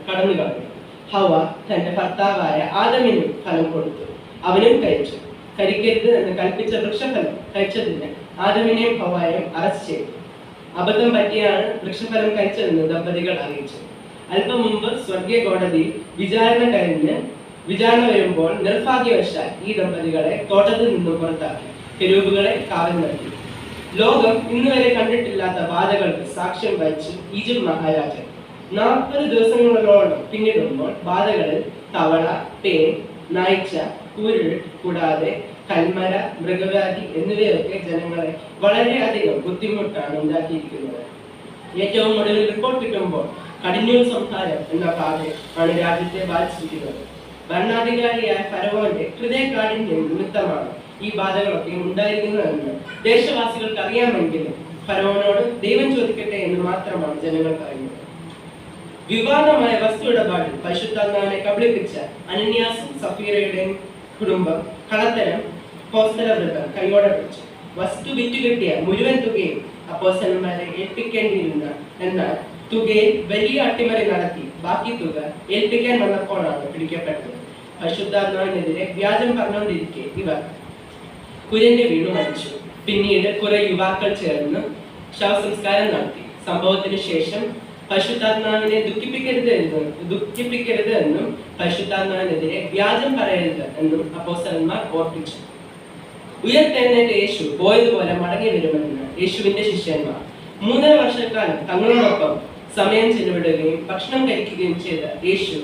കടന്നു കളഞ്ഞു. ഹവ തന്റെ ഭർത്താവായ ആദമിനും ഫലം കൊടുത്തു, അവനും കഴിച്ചു. കഴിക്കരുത് എന്ന് കൽപ്പിച്ച വൃക്ഷഫലം കഴിച്ചതിന് ആദമിനെയും ഹവയെയും അറസ്റ്റ് ചെയ്തു. അബദ്ധം പറ്റിയാണ് വൃക്ഷഫലം കഴിച്ചതെന്ന് ദമ്പതികൾ അറിയിച്ചു. അല്പം മുമ്പ് സ്വർഗീയ കോടതിയിൽ വിചാരണ വരുമ്പോൾ നിർഭാഗ്യവശാൽ ഈ ദമ്പതികളെ തോട്ടത്തിൽ നിന്നും പുറത്താക്കി കെരൂബുകളെ കാവൽ നൽകി. ലോകം ഇന്നുവരെ കണ്ടിട്ടില്ലാത്ത ബാധകൾക്ക് സാക്ഷ്യം വഹിച്ചു ഈജിപ്ത് മഹാരാജൻ. 40 ദിവസങ്ങളോളം പിന്നിടുമ്പോൾ ബാധകളിൽ തവള, പേൻ, നായ്ച്ച, കുരുൾ കൂടാതെ കൽമര, മൃഗവ്യാധി എന്നിവയൊക്കെ ജനങ്ങളെ വളരെയധികം ബുദ്ധിമുട്ടാണ് ഉണ്ടാക്കിയിരിക്കുന്നത്. ഏറ്റവും ഒടുവിൽ റിപ്പോർട്ട് കിട്ടുമ്പോൾ കടിഞ്ഞൂൽ സംഹാരം എന്ന ബാധ ആണ് രാജ്യത്തെ ബാധിച്ചിരിക്കുന്നത്. ഭരണാധികാരിയായ ഫറവോന്റെ ഹൃദയകാഠിന്യം നിമിത്തമാണ് ഈ ബാധകളൊക്കെ ഉണ്ടായിരിക്കുന്നതെന്ന് ദേശവാസികൾക്ക് അറിയാമെങ്കിലും ഫറവോനോട് ദൈവം ചോദിക്കട്ടെ എന്ന് മാത്രമാണ് ജനങ്ങൾ പറയുന്നത്. വിവാദമായ വസ്തു ഇടപാടിൽ പരിശുദ്ധാത്മാവിനെ കബളിപ്പിച്ച അനന്യാസും സഫീറയുടെയും കുടുംബം കള്ളത്തരം അപ്പോസ്തലവൃത്തം കൈയോടെ പിടിച്ചു. വസ്തു വിറ്റുകിട്ടിയ മുഴുവൻ തുകയും അപ്പോസ്തലന്മാരെ ഏൽപ്പിക്കേണ്ടിയിരുന്ന, എന്നാൽ തുകയിൽ വലിയ അട്ടിമറി നടത്തി ബാക്കി തുക ഏൽപ്പിക്കാൻ വന്നപ്പോഴാണ് പിടിക്കപ്പെട്ടത്. പരിശുദ്ധാത്മാവിനെതിരെ വ്യാജം പറഞ്ഞുകൊണ്ടിരിക്കെ ഇവർ കുരഞ്ഞു വീണു മരിച്ചു. പിന്നീട് കുറെ യുവാക്കൾ ചേർന്ന് ശവസംസ്കാരം നടത്തി. സംഭവത്തിന് ശേഷം പരിശുദ്ധാത്മാവിനെ ദുഃഖിപ്പിക്കരുത് എന്നും പരിശുദ്ധാത്മാവിനെതിരെ വ്യാജം പറയരുത് എന്നും അപ്പോസ്തലന്മാർ ഓർപ്പിച്ചു. ഉയർത്തെഴുന്നേറ്റ യേശു പോയതുപോലെ മടങ്ങി വരുമെന്ന് യേശുവിന്റെ ശിഷ്യന്മാർ 3.5 വർഷക്കാലം തങ്ങളോടൊപ്പം സമയം ചെലവിടുകയും ഭക്ഷണം കഴിക്കുകയും ചെയ്ത യേശു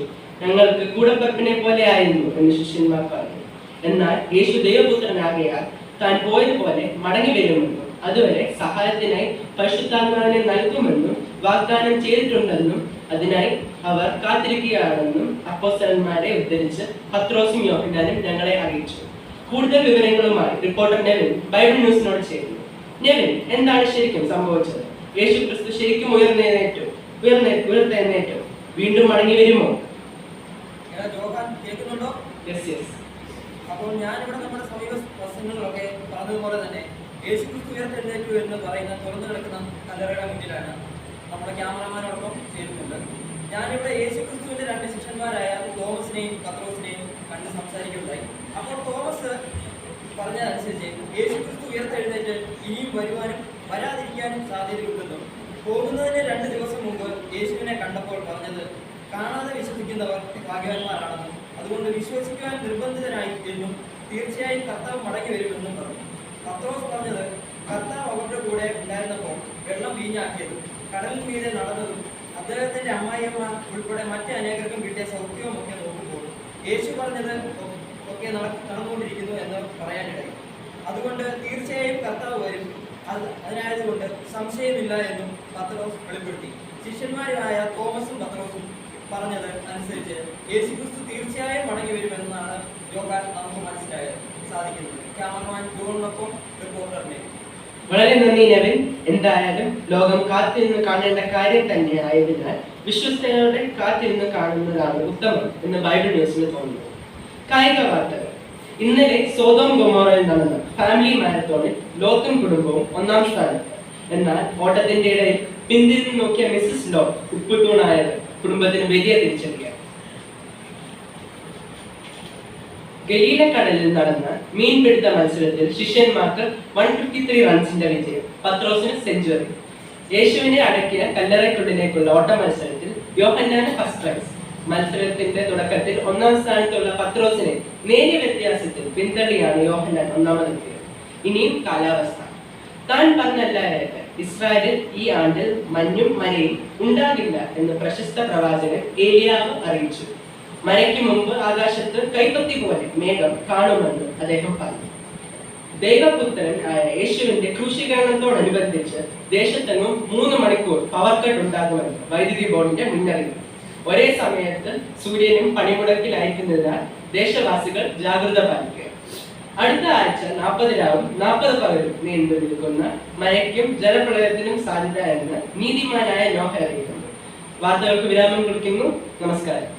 ഞങ്ങൾക്ക് കൂടപ്പിറപ്പിനെ പോലെ ആയിരുന്നു എന്ന് ശിഷ്യന്മാർ പറഞ്ഞു. എന്നാൽ യേശു ദൈവപുത്രനാകയാൽ താൻ പോയതുപോലെ മടങ്ങി വരുമെന്നും അതുവരെ സഹായത്തിനായി പരിശുദ്ധാത്മാവിനെ നൽകുമെന്നും വാഗ്ദാനം ചെയ്തിട്ടുണ്ടെന്നും അതിനായി അവർ കാത്തിരിക്കുകയാണെന്നും അപ്പോസ്തലന്മാരെ ഉദ്ധരിച്ച് പത്രോസും യോഹന്നാനും ഞങ്ങളെ അറിയിച്ചു. കൂടുതൽ വിവരങ്ങളുമായി റിപ്പോർട്ടർ നെവിൻ ബൈബിൾ ന്യൂസിനോട് ചേരുന്നു. നെവിൻ, എന്താണ് ശരിക്കും സംഭവിച്ചത്? യേശു ക്രിസ്തു ശരിക്കും ഉയർത്തെഴുന്നേറ്റു? വീണ്ടും മടങ്ങി വരുമോ? അപ്പോൾ ഞാനിവിടെ നമ്മുടെ സമീപ പ്രസംഗങ്ങളൊക്കെ പറഞ്ഞതുപോലെ തന്നെ യേശു ക്രിസ്തു ഉയർത്തെഴുന്നേറ്റു എന്ന് പറയുന്ന തുറന്നു കിടക്കുന്ന കല്ലറയുടെ മുന്നിലാണ് നമ്മുടെ ക്യാമറമാനോടൊപ്പം ചേരുന്നുണ്ട്. ഞാനിവിടെ യേശു ക്രിസ്തുവിന്റെ 2 ശിഷ്യന്മാരായ തോമസിനെയും പത്രോസിനെയും കണ്ട് സംസാരിക്കുകയുണ്ടായി. അപ്പോൾ തോമസ് പറഞ്ഞതനുസരിച്ച് യേശു ക്രിസ്തു ഉയർത്തെഴുന്നേറ്റ് ഇനിയും വരുവാനും വരാതിരിക്കാനും സാധ്യതയുണ്ടെന്നും പോകുന്നതിന് 2 ദിവസം മുമ്പ് യേശുവിനെ കണ്ടപ്പോൾ പറഞ്ഞത് കാണാതെ വിശ്വസിക്കുന്നവർ ഭാഗ്യവാന്മാരാണെന്നും അതുകൊണ്ട് വിശ്വസിക്കുവാൻ നിർബന്ധിതനായി എന്നും തീർച്ചയായും കർത്താവ് മടങ്ങി വരുമെന്നും പറഞ്ഞു. പത്രോസ് പറഞ്ഞത് കർത്താവ് അവരുടെ കൂടെ ഉണ്ടായിരുന്നപ്പോൾ വെള്ളം വീഞ്ഞാക്കിയതും കടലിൽ മീതെ നടന്നതും അദ്ദേഹത്തിന്റെ അമ്മായിയമ്മ ഉൾപ്പെടെ മറ്റ് അനേകർക്കും കിട്ടിയ സൗഖ്യവും ഒക്കെ നോക്കുമ്പോൾ യേശു പറഞ്ഞത് ഒക്കെ നടന്നുകൊണ്ടിരിക്കുന്നു എന്ന് പറയാനിടയി. അതുകൊണ്ട് തീർച്ചയായും കർത്താവ് വരും, അതിനായതുകൊണ്ട് സംശയമില്ല എന്നും പത്രോസ് വെളിപ്പെടുത്തി. ശിഷ്യന്മാരായ തോമസും പത്രോസും പറഞ്ഞത് അനുസരിച്ച് യേശുക്രിസ്തു തീർച്ചയായും മടങ്ങി വരുമെന്നാണ് യോഹന്നാൻ നമുക്ക് മനസ്സിലായത് സാധിക്കുന്നത്. ക്യാമറമാൻ ജോണിനൊപ്പം റിപ്പോർട്ടറിനെ. വളരെ നന്ദി നെവിൻ. എന്തായാലും ലോകം കാത്തിരുന്ന് കാണേണ്ട കാര്യം തന്നെ ആയതിനാൽ വിശ്വസ്തയോടെ കാത്തിരുന്ന് കാണുന്നതാണ് ഉത്തമം എന്ന് ബൈബിൾ ന്യൂസിന് തോന്നുന്നു. കായിക വാർത്തകൾ. ഇന്നലെ സോദോം ഗൊമോറയിൽ നടന്ന ഫാമിലി മാരത്തോണിൽ ലോത്തും കുടുംബവും 1ാം സ്ഥാനത്ത്. എന്നാൽ ഓട്ടത്തിന്റെ ഇടയിൽ പിന്തിരിഞ്ഞു നോക്കിയ മിസസ് ലോത്ത് ഉപ്പുതൂണായത് കുടുംബത്തിന് വലിയ തിരിച്ചടിയാണ്. ഗലീലക്കടലിൽ നടന്ന മീൻപിടുത്ത മത്സരത്തിൽ ശിഷ്യന്മാർക്ക് 153 റൺസിന്റെ വിജയം, പത്രോസിന് സെഞ്ചുറി. യേശുവിനെ അടക്കിയ കല്ലറയ്ക്കുള്ളിലേക്കുള്ള ഓട്ട മത്സരത്തിൽ യോഹന്നാന് ഫസ്റ്റ് പ്രൈസ്. മത്സരത്തിന്റെ തുടക്കത്തിൽ 1ാം സ്ഥാനത്തുള്ള പത്രോസിനെ നേരിയ വ്യത്യാസത്തിൽ പിന്തള്ളിയാണ് യോഹന്നാൻ 1ാമതെത്തിയത്. ഇനിയും കാലാവസ്ഥ. താൻ പറഞ്ഞല്ലാതെ ഇസ്രായേലിൽ ഈ ആണ്ടിൽ മഞ്ഞും മഴയും ഉണ്ടാകില്ല എന്ന് പ്രശസ്ത പ്രവാചകൻ ഏലിയാവ് അറിയിച്ചു. മഴയ്ക്ക് മുമ്പ് ആകാശത്ത് കൈപ്പത്തി പോലെ മേഘം കാണുമെന്ന് അദ്ദേഹം പറഞ്ഞു. ദൈവപുത്രൻ ആയ യേശുവിന്റെ ക്രൂശീകരണത്തോടനുബന്ധിച്ച് ദേശത്തെങ്ങും 3 മണിക്കൂർ പവർ കട്ട് ഉണ്ടാകുമെന്ന് വൈദ്യുതി ബോർഡിന്റെ മുന്നറിയിപ്പ്. ഒരേ സമയത്ത് സൂര്യനും പണിമുടക്കിലായിരിക്കുന്നതിനാൽ ദേശവാസികൾ ജാഗ്രത പാലിക്കുക. അടുത്ത ആഴ്ച 40 രാവും 40 പകലും നീണ്ടു നിൽക്കുന്ന മഴയ്ക്കും ജലപ്രളയത്തിനും സാധ്യത എന്ന് നീതിമാനായ നോഹ അറിയിക്കുന്നു. വാർത്തകൾക്ക് വിരാമം കുറിക്കുന്നു. നമസ്കാരം.